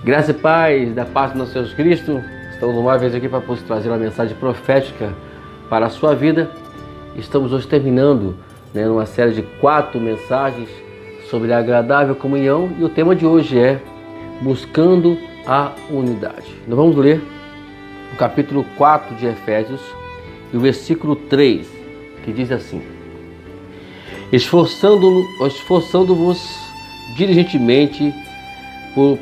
Graça e paz da paz do nosso Jesus Cristo. Estamos uma vez aqui para trazer uma mensagem profética para a sua vida. Estamos hoje terminando uma série de 4 mensagens sobre a agradável comunhão e o tema de hoje é buscando a unidade. Nós vamos ler o capítulo 4 de Efésios e o versículo 3, que diz assim: esforçando-vos diligentemente por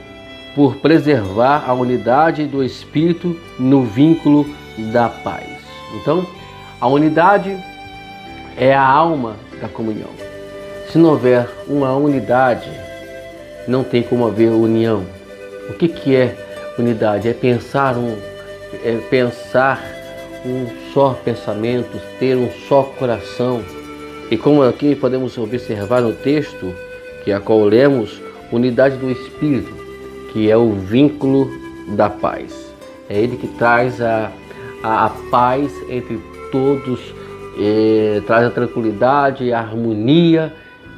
preservar a unidade do Espírito no vínculo da paz. Então, a unidade é a alma da comunhão. Se não houver uma unidade, não tem como haver união. O que é unidade? É pensar um só pensamento, ter um só coração. E como aqui podemos observar no texto que a qual lemos, unidade do Espírito, que é o vínculo da paz. É ele que traz a paz entre todos, traz a tranquilidade, a harmonia,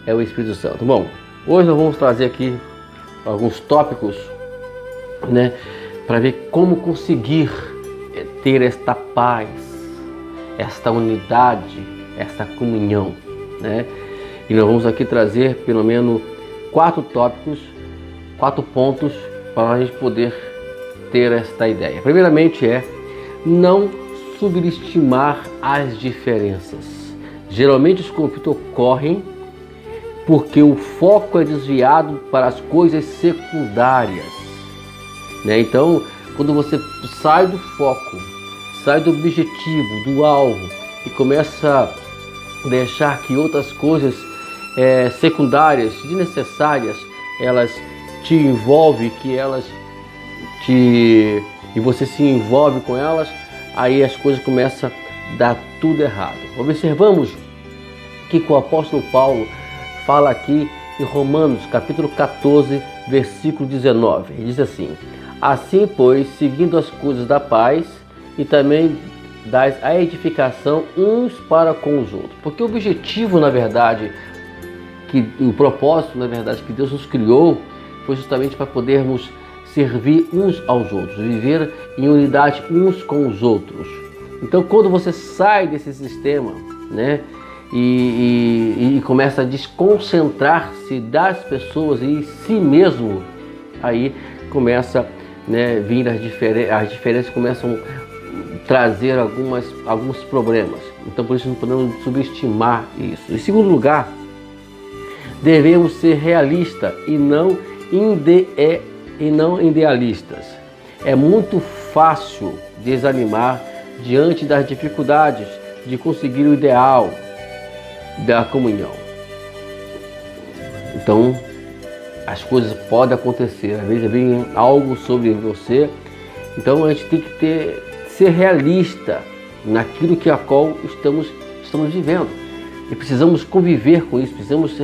é o Espírito Santo. Bom, hoje nós vamos trazer aqui alguns tópicos, para ver como conseguir ter esta paz, esta unidade, esta comunhão, E nós vamos aqui trazer pelo menos 4 tópicos, 4 pontos para a gente poder ter esta ideia. Primeiramente não subestimar as diferenças. Geralmente os conflitos ocorrem porque o foco é desviado para as coisas secundárias. Então, quando você sai do foco, sai do objetivo, do alvo e começa a deixar que outras coisas secundárias, desnecessárias, elas te envolvem, e você se envolve com elas, aí as coisas começam a dar tudo errado. Observamos que o apóstolo Paulo fala aqui em Romanos capítulo 14, versículo 19. Ele diz assim: assim, pois, seguindo as coisas da paz e também a edificação uns para com os outros. Porque o objetivo, na verdade, o propósito, na verdade, que Deus nos criou foi justamente para podermos servir uns aos outros, viver em unidade uns com os outros. Então, quando você sai desse sistema, e começa a desconcentrar-se das pessoas e si mesmo, aí começa vir as diferenças começam a trazer alguns problemas. Então, por isso não podemos subestimar isso. Em segundo lugar, devemos ser realistas e não idealistas. É muito fácil desanimar diante das dificuldades de conseguir o ideal da comunhão. Então, as coisas podem acontecer, às vezes vem algo sobre você. Então, a gente tem que ser realista naquilo que a qual estamos vivendo. E precisamos conviver com isso, precisamos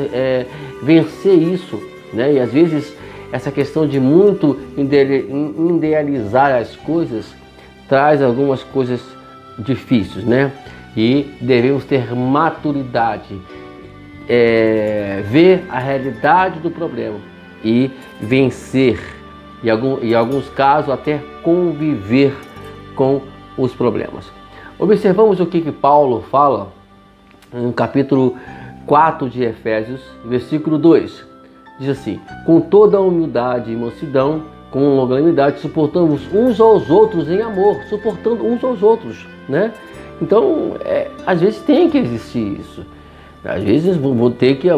vencer isso, E às vezes essa questão de muito idealizar as coisas traz algumas coisas difíceis, E devemos ter maturidade, ver a realidade do problema e vencer, em alguns casos até conviver com os problemas. Observamos o que Paulo fala no capítulo 4 de Efésios, versículo 2. Diz assim: com toda a humildade e mansidão, com longanimidade, suportamos uns aos outros em amor, suportando uns aos outros, Então, às vezes tem que existir isso. Às vezes vamos ter que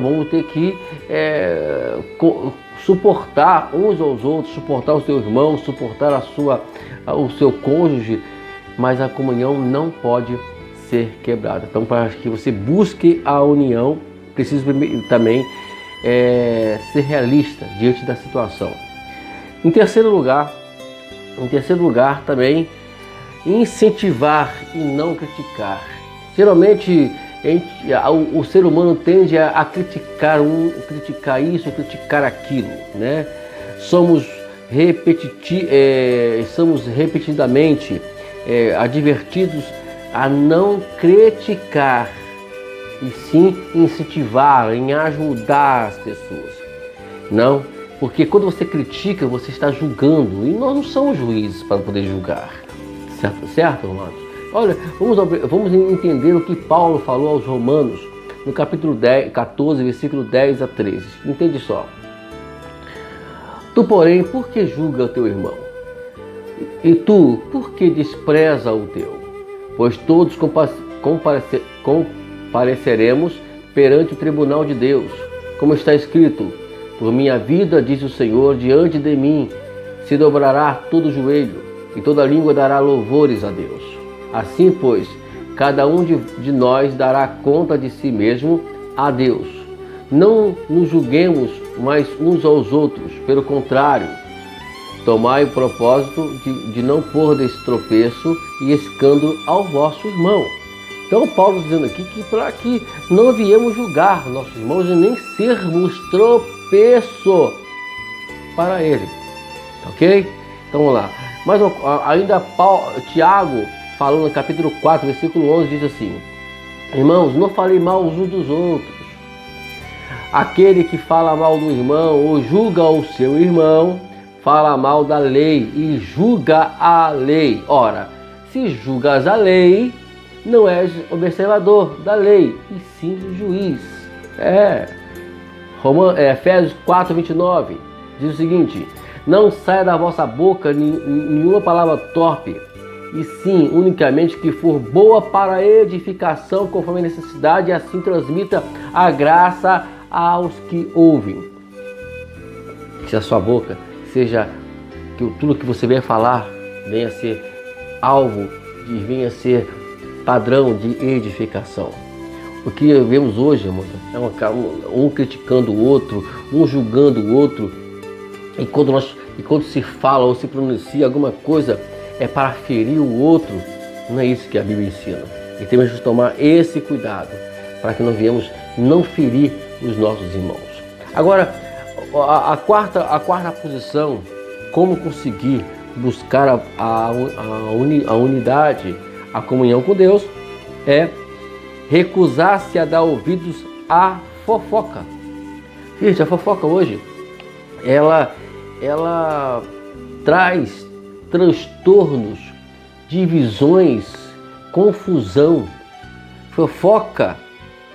suportar uns aos outros, suportar o seu irmão, suportar o seu cônjuge, mas a comunhão não pode ser quebrada. Então, para que você busque a união, precisa também ser realista diante da situação. Em terceiro lugar também, incentivar e não criticar. Geralmente o ser humano tende a criticar isso, criticar aquilo, Somos repetidamente advertidos a não criticar, e sim incentivar, em ajudar as pessoas. Não Porque quando você critica, você está julgando. E nós não somos juízes para poder julgar. Certo, amados? Olha, vamos entender o que Paulo falou aos Romanos, no capítulo 14, versículo 10 a 13. Entende só. Tu, porém, por que julga o teu irmão? E tu, por que despreza o teu? Pois todos compareceremos perante o tribunal de Deus. Como está escrito, por minha vida, diz o Senhor, diante de mim se dobrará todo joelho, e toda língua dará louvores a Deus. Assim, pois, cada um de nós dará conta de si mesmo a Deus. Não nos julguemos mais uns aos outros, pelo contrário, tomai o propósito de não pôr desse tropeço e escândalo ao vosso irmão. Então Paulo dizendo aqui que para que não viemos julgar nossos irmãos e nem sermos tropeço para ele. Ok? Então vamos lá. Mas ainda Tiago, falando no capítulo 4, versículo 11, diz assim: irmãos, não falei mal uns dos outros. Aquele que fala mal do irmão ou julga o seu irmão, fala mal da lei e julga a lei. Ora, se julgas a lei, não és observador da lei, e sim juiz. Efésios 4, 29 diz o seguinte: não saia da vossa boca nenhuma palavra torpe, e sim unicamente que for boa para a edificação conforme a necessidade, e assim transmita a graça aos que ouvem. Que a sua boca seja, que tudo que você venha falar venha a ser alvo, venha a ser padrão de edificação. O que vemos hoje, amor, é um criticando o outro, um julgando o outro, e quando se fala ou se pronuncia alguma coisa é para ferir o outro. Não é isso que a Bíblia ensina. E temos que tomar esse cuidado para que não venhamos não ferir os nossos irmãos. Agora, a quarta posição, como conseguir buscar a unidade, a comunhão com Deus, é recusar-se a dar ouvidos à fofoca. Gente, a fofoca hoje, ela traz transtornos, divisões, confusão.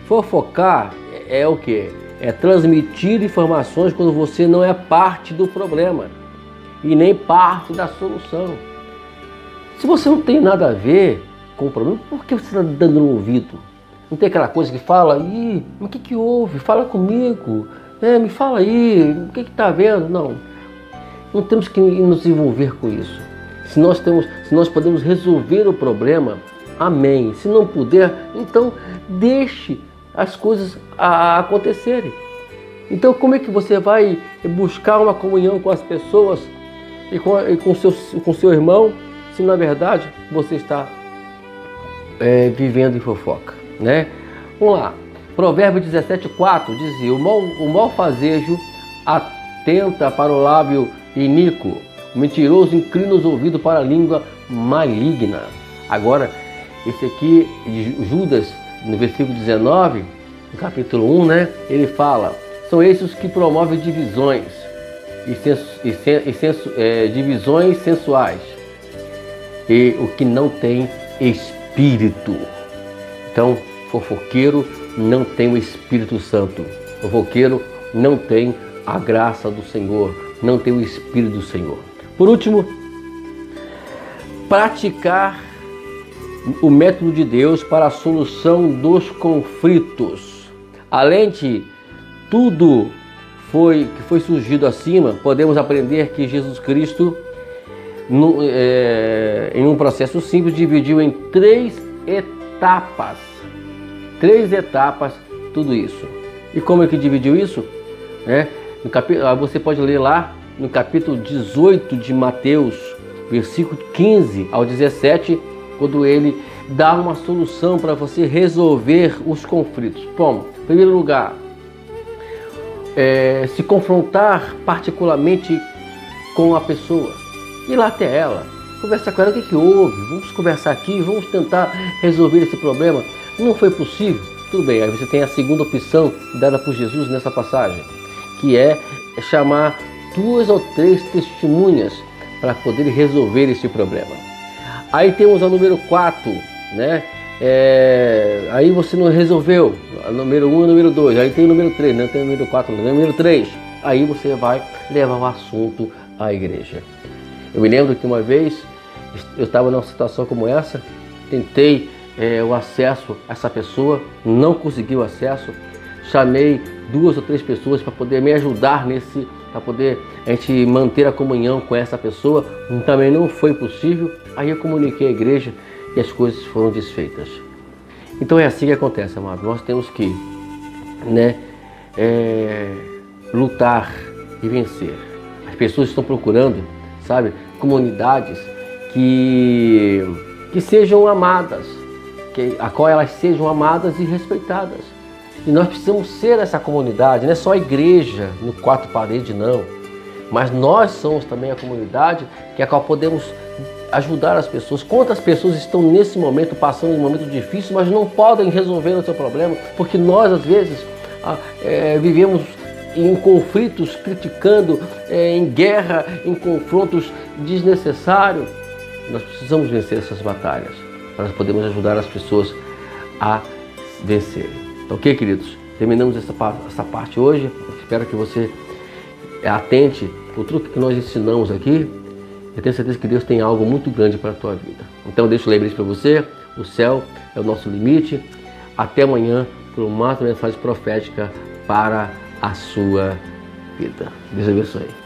Fofocar é o quê? É transmitir informações quando você não é parte do problema e nem parte da solução. Se você não tem nada a ver com o problema, por que você está dando no ouvido? Não tem aquela coisa que fala, mas o que houve? Fala comigo, me fala aí, o que está vendo? Não temos que nos envolver com isso. Se nós podemos resolver o problema, amém. Se não puder, então deixe as coisas acontecerem. Então como é que você vai buscar uma comunhão com as pessoas e com seu irmão, se na verdade você está vivendo em fofoca, né? Vamos lá. Provérbio 17:4 dizia: o malfazejo atenta para o lábio iníquo, o mentiroso inclina os ouvidos para a língua maligna. Agora, esse aqui, Judas, no versículo 19, no capítulo 1, né? Ele fala: são esses os que promovem divisões divisões sensuais, e o que não tem espírito. Então, fofoqueiro não tem o Espírito Santo. Fofoqueiro não tem a graça do Senhor, não tem o Espírito do Senhor. Por último, praticar o método de Deus para a solução dos conflitos. Além de tudo que foi surgido acima, podemos aprender que Jesus Cristo, em um processo simples, dividiu em 3 etapas. 3 etapas, tudo isso. E como é que dividiu isso? Você pode ler lá no capítulo 18 de Mateus, versículo 15 ao 17, quando ele dá uma solução para você resolver os conflitos. Bom, em primeiro lugar, se confrontar particularmente com a pessoa, ir lá até ela, conversar com ela, o que houve, vamos conversar aqui, vamos tentar resolver esse problema. Não foi possível? Tudo bem, aí você tem a segunda opção dada por Jesus nessa passagem, que é chamar 2 ou 3 testemunhas para poder resolver esse problema. Aí temos a número 4, né? Aí você não resolveu, a número 1 e o número 2, aí tem o número 3, não tem o número 4, não tem o número 3. Aí você vai levar o assunto à igreja. Eu me lembro que uma vez eu estava numa situação como essa, tentei o acesso a essa pessoa, não consegui o acesso, chamei 2 ou 3 pessoas para poder me ajudar para poder a gente manter a comunhão com essa pessoa, também não foi possível. Aí eu comuniquei à igreja e as coisas foram desfeitas. Então é assim que acontece, amado. Nós temos que, lutar e vencer. As pessoas estão procurando, sabe, comunidades que sejam amadas, a qual elas sejam amadas e respeitadas. E nós precisamos ser essa comunidade, não é só a igreja no 4 paredes, não. Mas nós somos também a comunidade a qual podemos ajudar as pessoas. Quantas pessoas estão nesse momento passando um momento difícil, mas não podem resolver o seu problema, porque nós às vezes vivemos em conflitos, criticando, em guerra, em confrontos desnecessários. Nós precisamos vencer essas batalhas para nós podermos ajudar as pessoas a vencerem. Ok, queridos? Terminamos essa parte hoje. Espero que você atente o truque que nós ensinamos aqui. Eu tenho certeza que Deus tem algo muito grande para a tua vida. Então deixo o lembrete para você, o céu é o nosso limite. Até amanhã por mais uma mensagem profética para a sua vida. Deus abençoe.